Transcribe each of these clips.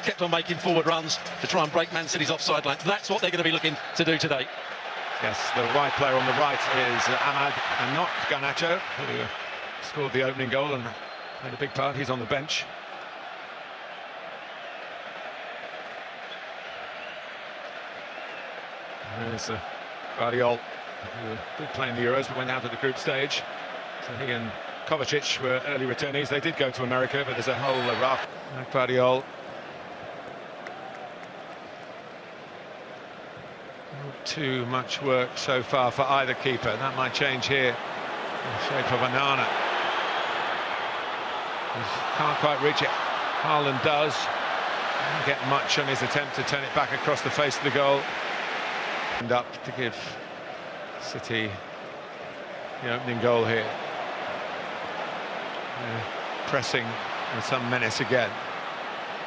kept on making forward runs to try and break Man City's offside line. That's what they're going to be looking to do today. Yes, the wide player on the right is Ahmad and not Garnacho, who scored the opening goal and made a big part. He's on the bench. There's Varane, who did play in the Euros but went out of the group stage. So he and Kovacic were early returnees. They did go to America, but there's a whole raft. Varane. Not too much work so far for either keeper. That might change here in the shape of Onana. Can't quite reach it. Haaland does. Didn't get much on his attempt to turn it back across the face of the goal. And up to give City the opening goal here. Pressing with some menace again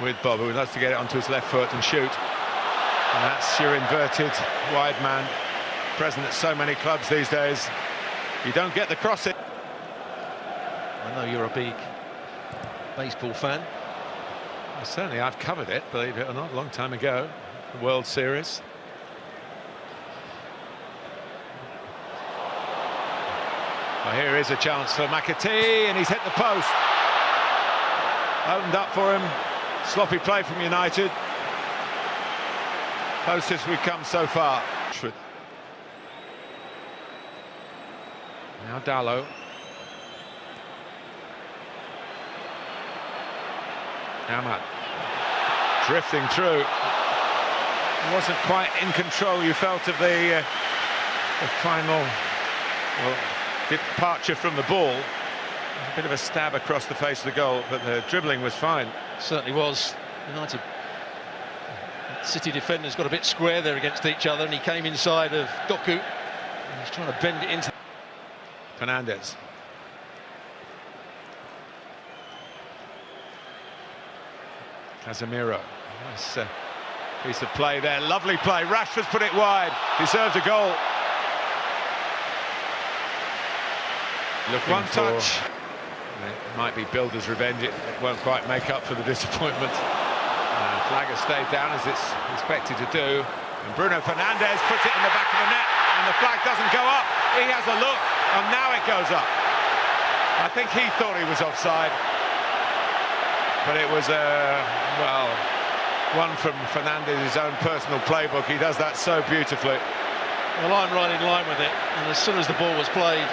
with Bob, who loves to get it onto his left foot and shoot. And that's your inverted wide man, present at so many clubs these days. You don't get the crossing. I know you're a big baseball fan. Well, certainly I've covered it, believe it or not, a long time ago. The World Series. Well, here is a chance for McAtee, and he's hit the post. Opened up for him. Sloppy play from United. Closest we've come so far. Now Dalot. Ahmad. Drifting through. He wasn't quite in control, you felt, of the final departure from the ball. A bit of a stab across the face of the goal, but the dribbling was fine. Certainly was. United City defenders got a bit square there against each other, and he came inside of Doku. And he's trying to bend it into Fernandes. Casemiro. Nice piece of play there. Lovely play. Rashford's put it wide. Deserves a goal. One touch. It might be builder's revenge. It won't quite make up for the disappointment. Flag has stayed down as it's expected to do. And Bruno Fernandes puts it in the back of the net, and the flag doesn't go up. He has a look, and now it goes up. I think he thought he was offside, but it was well, one from Fernandes' own personal playbook. He does that so beautifully. Well, I'm right in line with it, and as soon as the ball was played,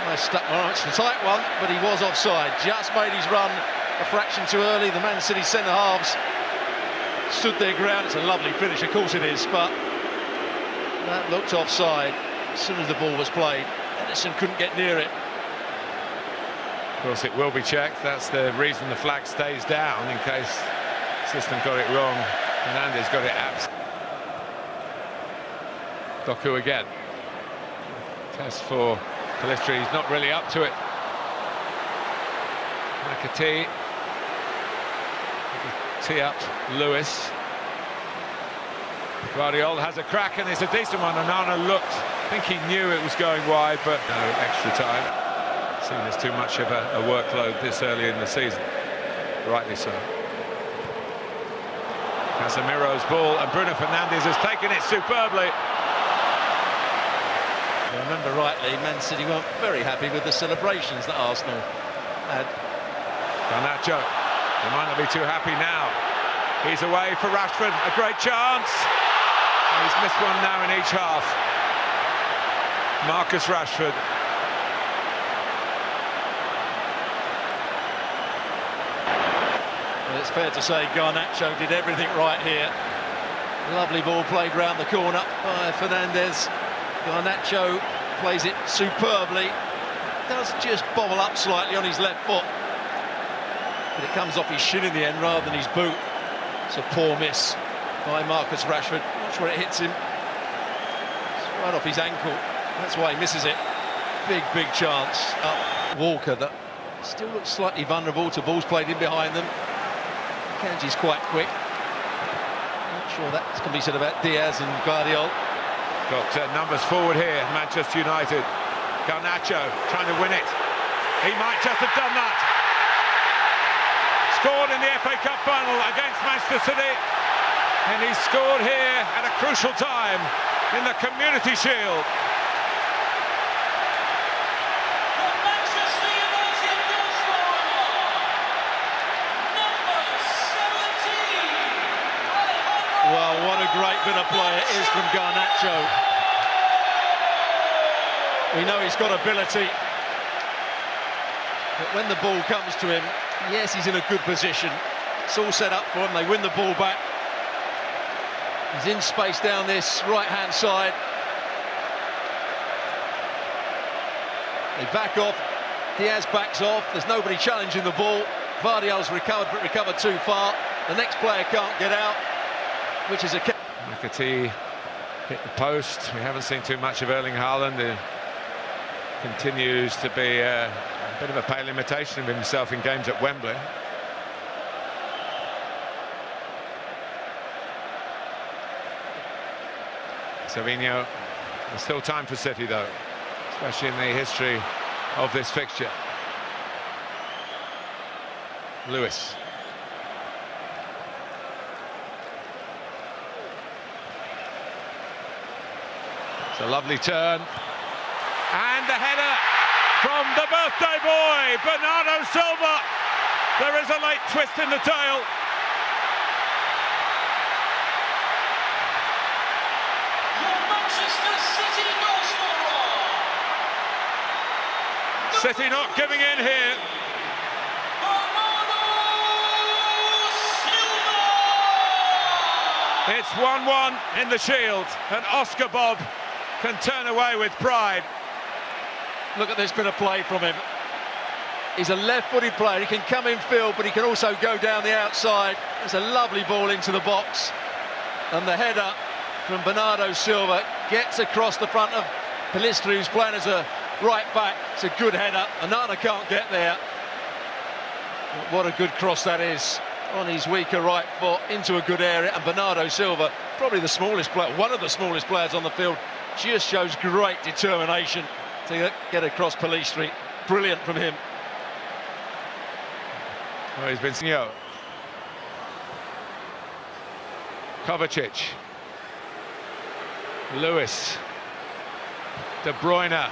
I stuck my arms. It's a tight one, but he was offside. Just made his run a fraction too early. The Man City centre-halves stood their ground. It's a lovely finish, of course it is, but that looked offside as soon as the ball was played. Eriksen couldn't get near it. Of course, it will be checked. That's the reason the flag stays down, in case the system got it wrong. Fernandes got it abs. Doku again. Test for Calistri. He's not really up to it. McAtee. Tee up Lewis. Guardiola has a crack, and it's a decent one. Onana looked, I think he knew it was going wide, but no extra time. Seen as too much of a workload this early in the season. Rightly so. Casemiro's ball, and Bruno Fernandes has taken it superbly. If I remember rightly, Man City weren't very happy with the celebrations that Arsenal had. Garnacho. They might not be too happy now. He's away for Rashford, a great chance. He's missed one now in each half. Marcus Rashford. Well, it's fair to say Garnacho did everything right here. Lovely ball played round the corner by Fernandes. Garnacho plays it superbly. Does just bobble up slightly on his left foot, but it comes off his shin in the end rather than his boot. It's a poor miss by Marcus Rashford. Not sure it hits him. It's right off his ankle. That's why he misses it. Big chance. Walker, that still looks slightly vulnerable to balls played in behind them. Kanji's quite quick. Not sure that can be said about Diaz and Guardiola. Got numbers forward here, Manchester United. Garnacho trying to win it. He might just have done that. Scored in the FA Cup final against Manchester City, and he scored here at a crucial time in the Community Shield. Well, what a great bit of play it is from Garnacho. We know he's got ability, but when the ball comes to him, yes, he's in a good position. It's all set up for him. They win the ball back. He's in space down this right-hand side. They back off. Diaz backs off. There's nobody challenging the ball. Vardiel's recovered, but recovered too far. The next player can't get out, which is a... McAtee hit the post. We haven't seen too much of Erling Haaland. He continues to be a bit of a pale imitation of himself in games at Wembley. Savinho, there's still time for City though, especially in the history of this fixture. Lewis. It's a lovely turn. And the header from the birthday boy, Bernardo Silva. There is a late twist in the tail. City not giving in here. It's 1-1 in the Shield, and Oscar Bob can turn away with pride. Look at this bit of play from him. He's a left-footed player. He can come in field, but he can also go down the outside. It's a lovely ball into the box, and the header from Bernardo Silva gets across the front of Pellistri, who's playing as a right back. It's a good header. Anana can't get there. What a good cross that is, on his weaker right foot into a good area, and Bernardo Silva, probably the smallest player, one of the smallest players on the field, just shows great determination to get across Pellistri. Brilliant from him. Well, he's been Kovacic, Lewis, De Bruyne.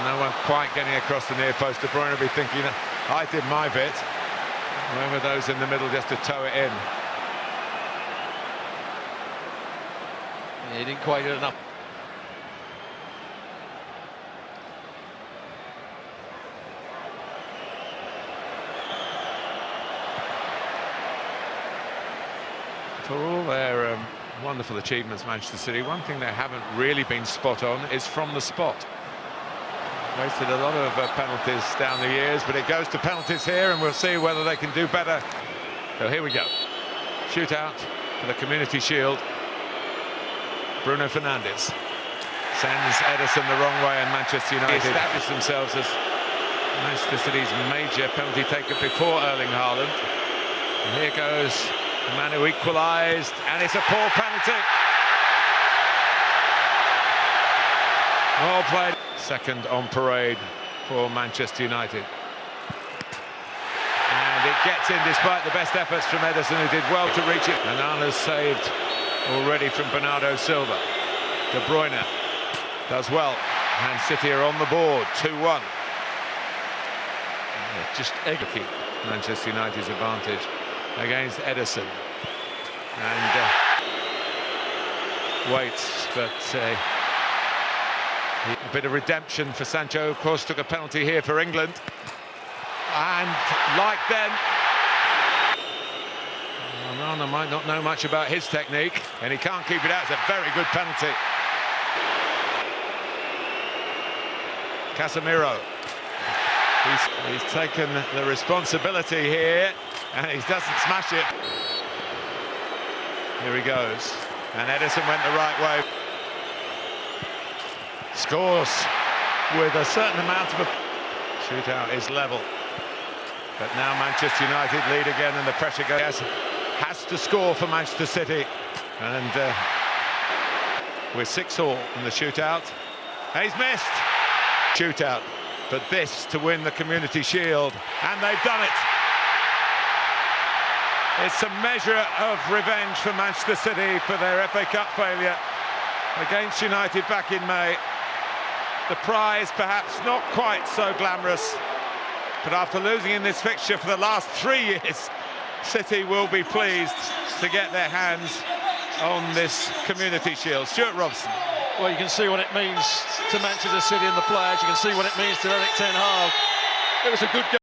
No one quite getting across the near post. De Bruyne will be thinking, I did my bit. Whoever those in the middle just to tow it in. Yeah, he didn't quite get enough. For all their wonderful achievements, Manchester City, one thing they haven't really been spot on is from the spot. Wasted a lot of penalties down the years, but it goes to penalties here, and we'll see whether they can do better. So here we go. Shootout for the Community Shield. Bruno Fernandes sends Ederson the wrong way, and Manchester United established themselves as Manchester City's major penalty taker before Erling Haaland. And here goes the man who equalised, and it's a poor penalty. Well played. Second on parade for Manchester United. And it gets in despite the best efforts from Ederson, who did well to reach it. Anana's saved already from Bernardo Silva. De Bruyne does well. And City are on the board, 2-1. Just keep Manchester United's advantage against Ederson. And waits, but a bit of redemption for Sancho. Of course, took a penalty here for England. And like them, Onana might not know much about his technique, and he can't keep it out. It's a very good penalty. Casemiro. He's taken the responsibility here, and he doesn't smash it. Here he goes, and Ederson went the right way. Scores with a certain amount of... Shootout is level. But now Manchester United lead again, and the pressure goes. Has to score for Manchester City. And we're 6-all in the shootout. And he's missed. Shootout. But this to win the Community Shield. And they've done it. It's a measure of revenge for Manchester City for their FA Cup failure against United back in May. The prize perhaps not quite so glamorous, but after losing in this fixture for the last 3 years, City will be pleased to get their hands on this Community Shield. Stuart Robson. Well, you can see what it means to Manchester City and the players. You can see what it means to Erik Ten Hag. It was a good game.